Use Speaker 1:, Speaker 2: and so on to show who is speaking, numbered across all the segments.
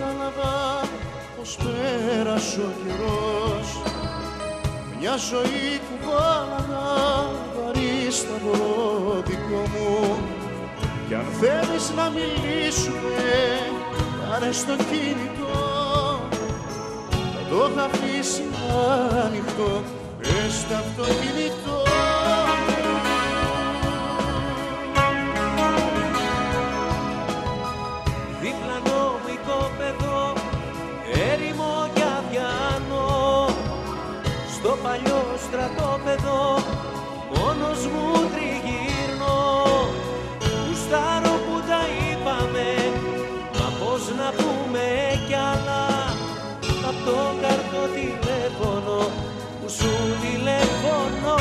Speaker 1: κατάλαβα πως πέρασε ο καιρός. Μια ζωή που βάλανα βαρύ σταυρό δικό μου. Κι αν θέλεις να μιλήσουμε, πάρε στο κινητό. Θα το είχα αφήσει ανοιχτό μες στο αυτοκίνητο.
Speaker 2: Διπλανό μου οικόπεδο, έρημο κι αδιάνο. Στο παλιό στρατόπεδο, μόνος μου τριγύρνω. Γουστάρω που τα είπαμε, μα πώς να πούμε κι άλλα. Απ' το καρτό τηλέφωνο που σου τηλεφωνώ.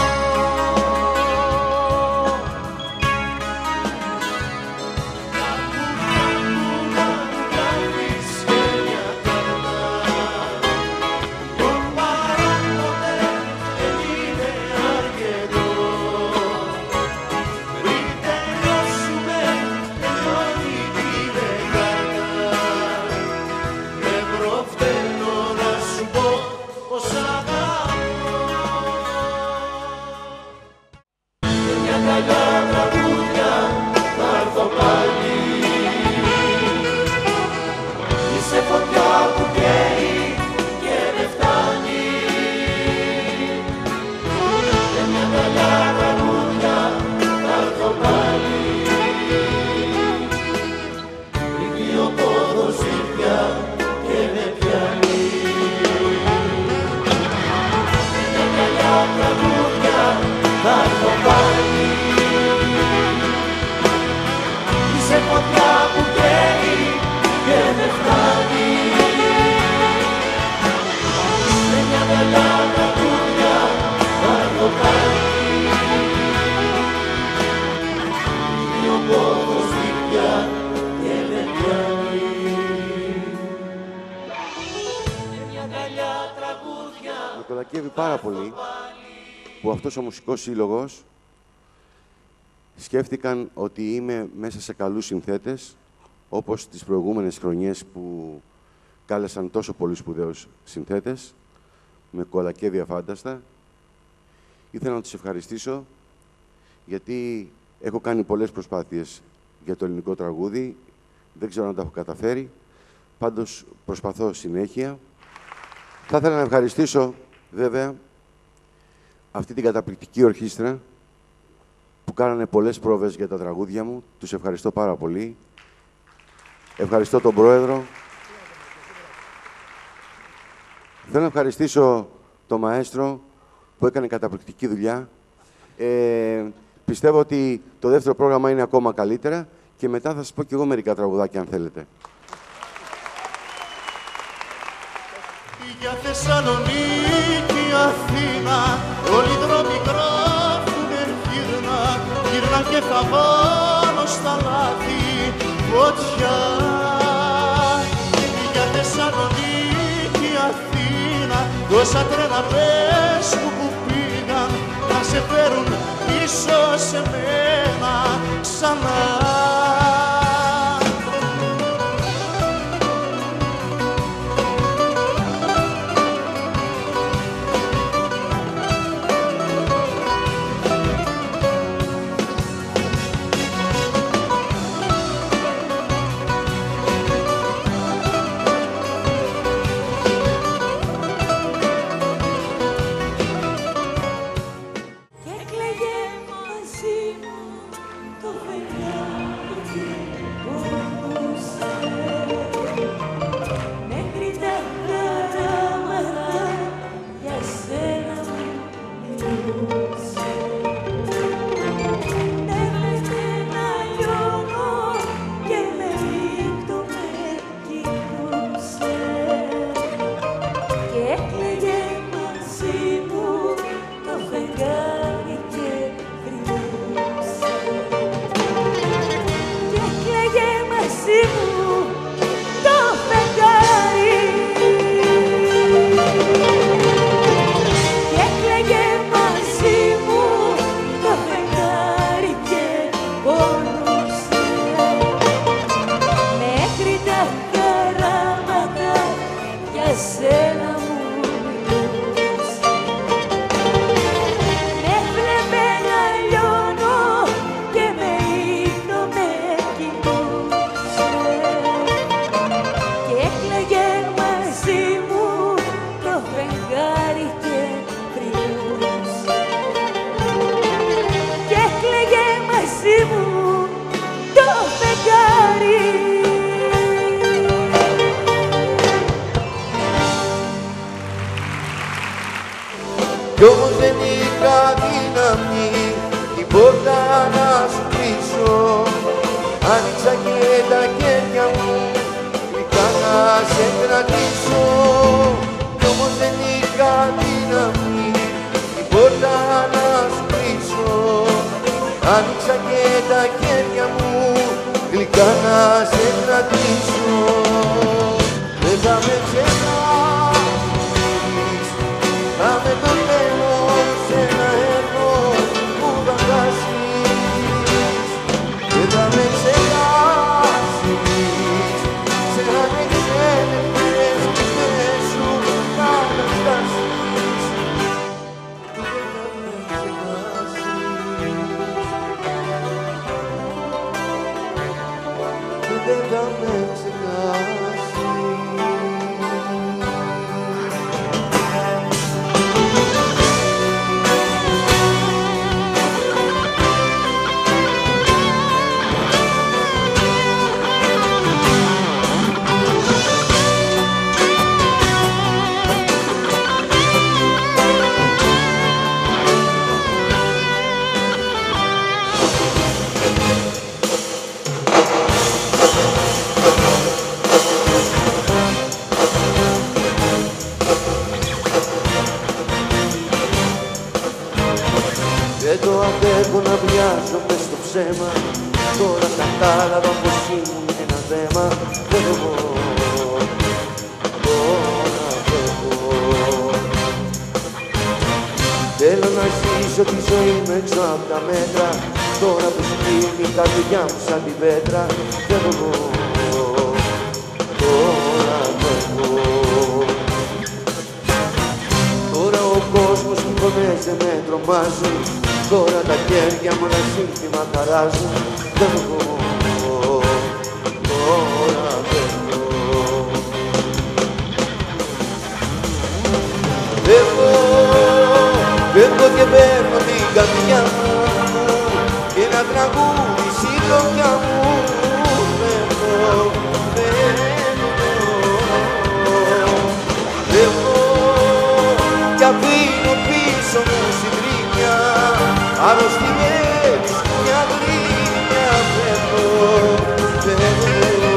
Speaker 3: Κολακεύει πάρα πολύ που αυτός ο μουσικός σύλλογος σκέφτηκαν ότι είμαι μέσα σε καλούς συνθέτες, όπως τις προηγούμενες χρονιές που κάλεσαν τόσο πολλούς σπουδαίους συνθέτες, με κολακεύει αφάνταστα. Ήθελα να τους ευχαριστήσω, γιατί έχω κάνει πολλές προσπάθειες για το ελληνικό τραγούδι. Δεν ξέρω αν τα έχω καταφέρει, πάντως προσπαθώ συνέχεια. Θα ήθελα να ευχαριστήσω, βέβαια, αυτή την καταπληκτική ορχήστρα που κάνανε πολλές πρόβες για τα τραγούδια μου. Τους ευχαριστώ πάρα πολύ. Ευχαριστώ τον Πρόεδρο. Θέλω να ευχαριστήσω τον Μαέστρο που έκανε καταπληκτική δουλειά. Πιστεύω ότι το δεύτερο πρόγραμμα είναι ακόμα καλύτερα και μετά θα σας πω κι εγώ μερικά τραγουδάκια, αν θέλετε.
Speaker 1: Για Θεσσαλονίκη, Αθήνα, όλοι οι δρόμοι γράφουνε γύρνα. Γύρνα και θα βάλω στα λάθη φωτιά. Για Θεσσαλονίκη, Αθήνα, τόσα τρένα πες μου που πήγαν να σε φέρουν πίσω σε μένα ξανά.
Speaker 4: άνοιξα και τα χέρια μου γλυκά να σε κρατήσω. Δεν θα με ξεχάσεις, θα με το τέλος ένα έργο που θα χάσεις. Δεν θα με ξεχάσεις, σε ανεξέλεγκτες στιγμές σου καταστάσεις. Δεν θα με ξεχάσεις. Δεν το αντέχω να βιάζομαι στο ψέμα. Τώρα κατάλαβα πως ήμουν ένα δέμα. Φεύγω, τώρα φεύγω. Θέλω να ζήσω τη ζωή μου έξω απ' τα μέτρα. Τώρα που σκύνει η καρδιά μου σαν την πέτρα. Φεύγω, τώρα φεύγω. Τώρα ο κόσμος οι φωνές δεν με τρομάζουν. Τώρα τα χέρια μου ένα σύνθημα χαράζουν. Φεύγω, τώρα φεύγω. Φεύγω και παίρνω την καρδιά μου και ένα τραγούδι συντροφιά μου. Φεύγω κι αφήνω πίσω μου συντρίμια, αρρωστημένης μια γκρίνια. Φεύγω, τώρα φεύγω.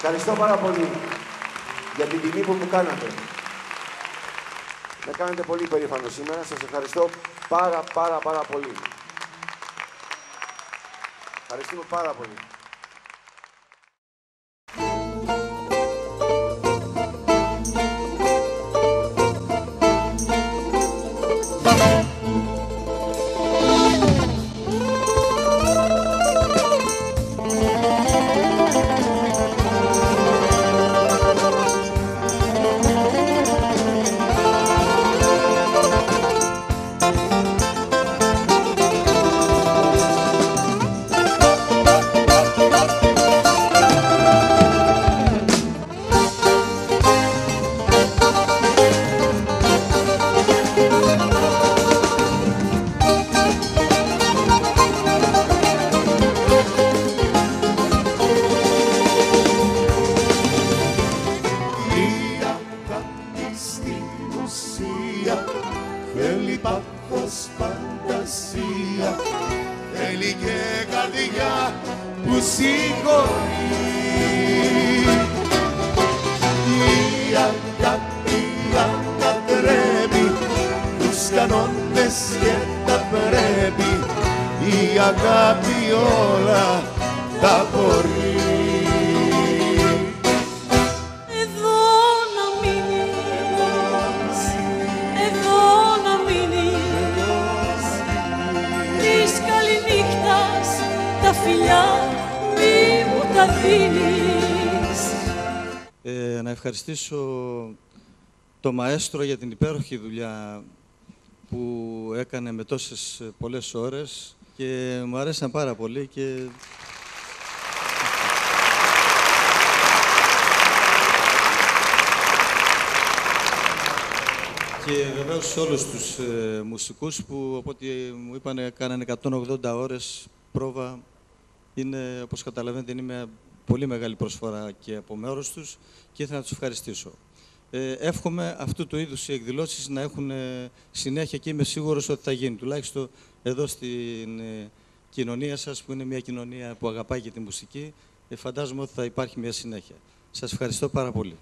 Speaker 4: Ευχαριστώ πάρα πολύ για την τιμή που μου κάνατε. Με κάνετε πολύ περήφανο σήμερα. Σας ευχαριστώ πάρα πολύ. Ευχαριστούμε πάρα πολύ.
Speaker 1: θέλει πάθος, φαντασία, θέλει και καρδιά που συγχωρεί. Η αγάπη ανατρέπει τους κανόνες και τα πρέπει, η αγάπη όλα τα μπορεί.
Speaker 5: Εδώ να μείνεις, εδώ να μείνεις, της καληνύχτας τα φιλιά μη μου τα δίνεις.
Speaker 6: Να ευχαριστήσω το μαέστρο για την υπέροχη δουλειά που έκανε με τόσες πολλές ώρες και μου αρέσαν πάρα πολύ και βεβαίως σε όλους τους μουσικούς που, από ό,τι μου είπανε, κάνανε 180 ώρες πρόβα. Είναι, όπως καταλαβαίνετε, είναι μια πολύ μεγάλη προσφορά και από μέρος τους και ήθελα να τους ευχαριστήσω. Εύχομαι αυτού του είδους οι εκδηλώσεις να έχουν συνέχεια και είμαι σίγουρος ότι θα γίνει. Τουλάχιστον εδώ στην κοινωνία σας, που είναι μια κοινωνία που αγαπάει και τη μουσική, φαντάζομαι ότι θα υπάρχει μια συνέχεια. Σας ευχαριστώ πάρα πολύ.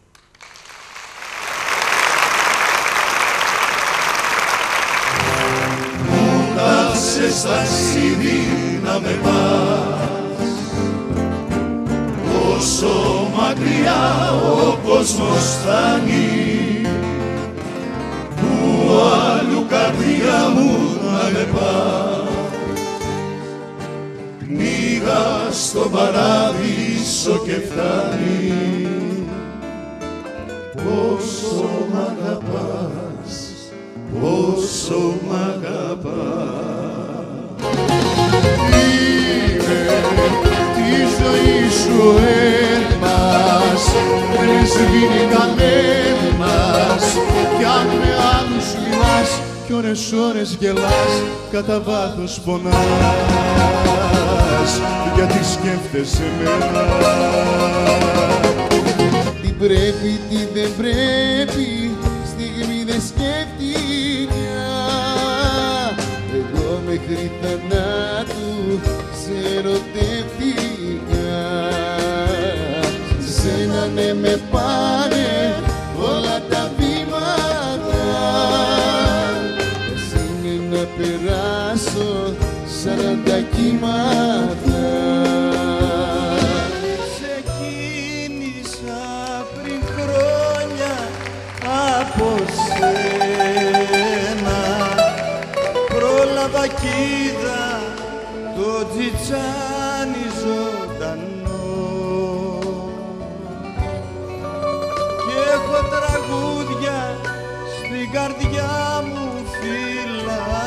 Speaker 1: Όταν σε στασίδι να με πας, όσο μακριά ο κόσμος φτάνει, που αλλού καρδιά μου να με πας, πνίγα στο παράδεισο και φτάνει. Πόσο μ' αγαπάς, πόσο μ' αγαπάς. Είναι τη ζωή σου ένας, δεν σβήνει κανένας, κι αν με άλλους μιλάς κι ώρες γελάς, κατά βάθος πονάς, γιατί σκέφτεσαι εμένα.
Speaker 7: Τι πρέπει, τι δεν πρέπει, στιγμή δεν σκέφτηκα. Εγώ μέχρι θανάτου σε ερωτεύτηκα. Σένα ναι με πάνε όλα τα βήματα, εσύ είναι να περάσω 40 κύματα.
Speaker 1: Από σένα πρόλαβα κι είδα το τζιτσάνι ζωντανό και έχω τραγούδια στην καρδιά μου φυλαγμένα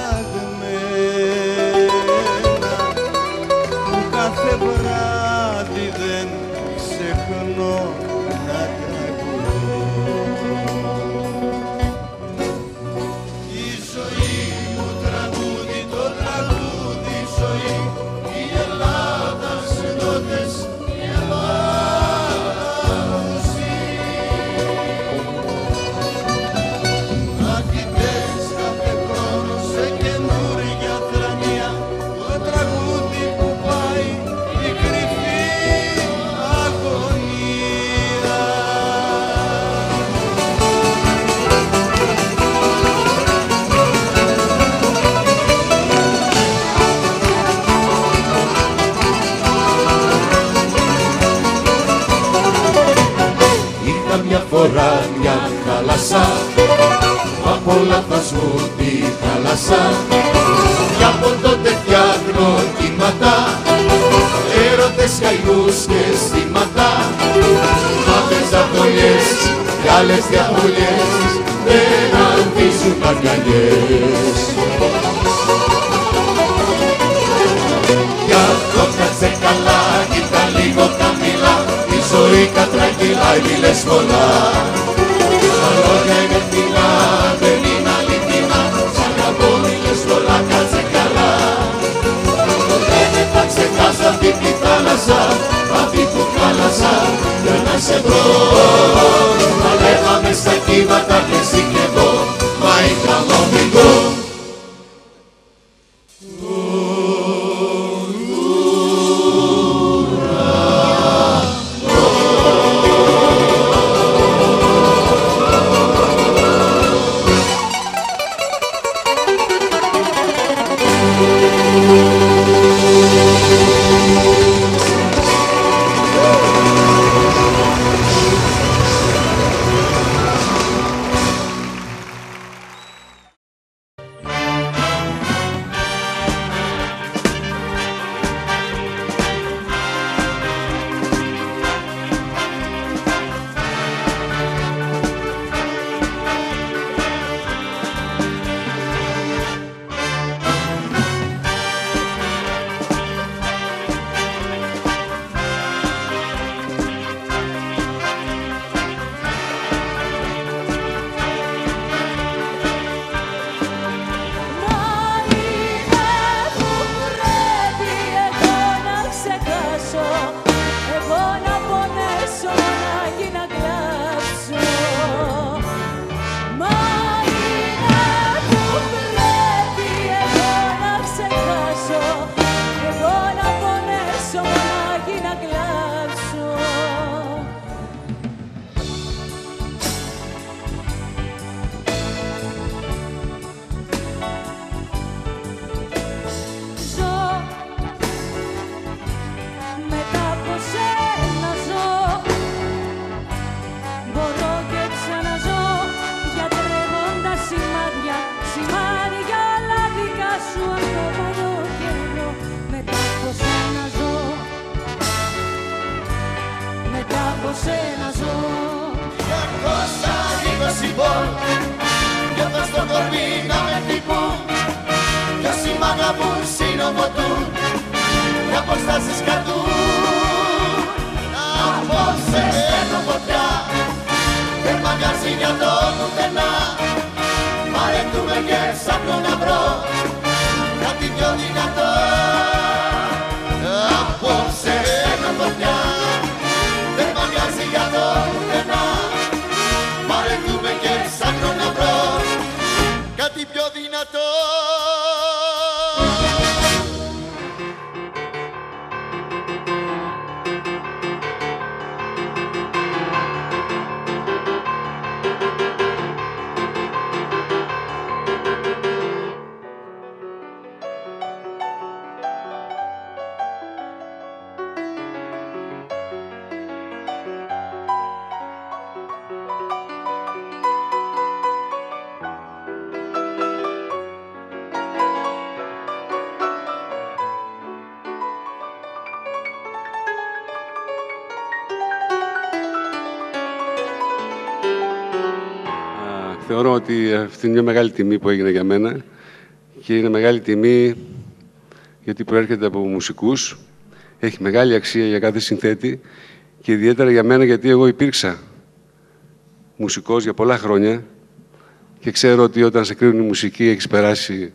Speaker 1: που κάθε βράδυ δεν ξεχνώ να τραγουδώ.
Speaker 8: Φορά μια θάλασσα, από λάθος μου τη θάλασσα, κι από τότε φτιάχνω κύματα, έρωτες, καημούς και αισθήματα, μάθες αγκολιές κι άλλες διαβολιές, δεν ανθίζουν αγκαλιές. Γι' αυτό κάτσε καλά, κοίτα λίγο χαμηλά, η ζωή κατραγγυλά, οι μιλές πολλά. Τα λόγια είναι φθηνά, δεν είναι αληθινά, σ' αγαπώ μιλές πολλά, κάτσε καλά. Δεν θα ξεχάσω αυτή τη θάλασσα, αυτή που χάλασα, για να σε βρω. Παλεύαμε στα κύματα και εσύ κι εγώ, μα είχαμε οδηγό.
Speaker 9: Θεωρώ ότι αυτή είναι μια μεγάλη τιμή που έγινε για μένα και είναι μεγάλη τιμή γιατί προέρχεται από μουσικούς. Έχει μεγάλη αξία για κάθε συνθέτη και ιδιαίτερα για μένα γιατί εγώ υπήρξα μουσικός για πολλά χρόνια και ξέρω ότι όταν σε κρίνουν η μουσική έχεις περάσει